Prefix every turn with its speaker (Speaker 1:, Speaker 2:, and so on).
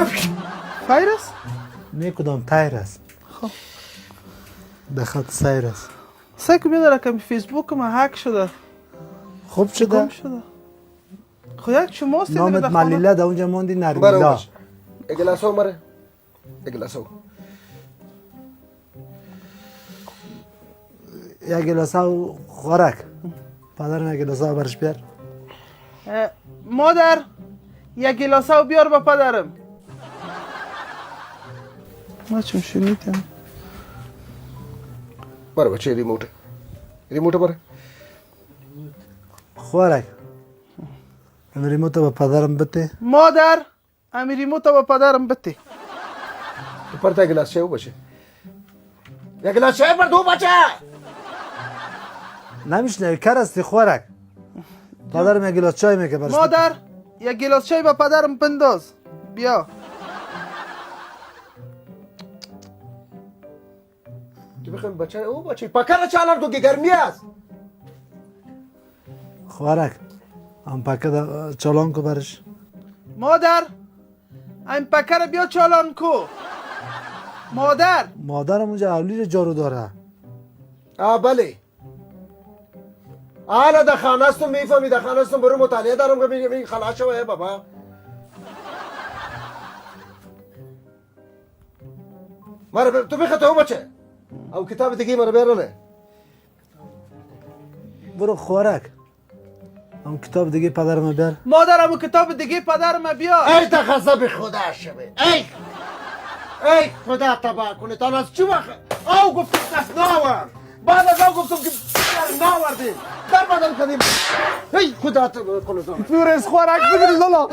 Speaker 1: خیر است؟
Speaker 2: نه کدام تایر است.
Speaker 1: خب
Speaker 2: به خط سیر است.
Speaker 1: سعی که بیداره که فیسبوک ما هک شده.
Speaker 2: خوب
Speaker 1: گم
Speaker 2: شده.
Speaker 1: شده. خو یک شماست دیگه
Speaker 2: نامت
Speaker 1: در خانه.
Speaker 2: ملیله در اونجا موندی
Speaker 3: برو
Speaker 2: نرمیلا.
Speaker 3: باش اگلاسو مره اگلاسو
Speaker 2: یک گلاس او خوراک. پدرم یک گلاس او برش بیار.
Speaker 1: مادر یک گلاسه و بیار با پدرم. ما چون شنیدم.
Speaker 3: برو بچه ریموت بره
Speaker 2: خوراک. ریموت با پدرم بده.
Speaker 1: مادر امی ریموت با پدرم بده.
Speaker 3: پر تا گلاس چه بچه یک گلاس چای پر دو بچه
Speaker 2: نمیشنوی کر هستی خوراک. پدرم یک گلاس چای میگه برش.
Speaker 1: مادر یک گلاس چای با پدرم بنداز. بیا.
Speaker 3: تو بخوام بچه او بچه پکر چالر تو که گرمی است
Speaker 2: خوراک. هم پکه چالان کو برش.
Speaker 1: مادر این پکر بیا چالان کو. مادر
Speaker 2: مادرم اونجا اولی جارو داره.
Speaker 3: بله حالا در خانه استم میفهمی در خانه استم برو مطالعه دارم که میگم خلاص شو بابا مرا تو بخواه تو بچه او کتاب دیگه مرا بیرونه
Speaker 2: برو خوراک. هم کتاب دیگه پدرم بیار.
Speaker 1: مادرم و کتاب دیگه پدرم بیار.
Speaker 3: ای تخصه به خدا شبه ای خدا تبا کنه تا از چی وقت او گفت دست ناور بعد از او گفتم که ناوردیم در بدن کردیم ای خدا تبا کنه
Speaker 2: فیورس خوراک بگیری لالا.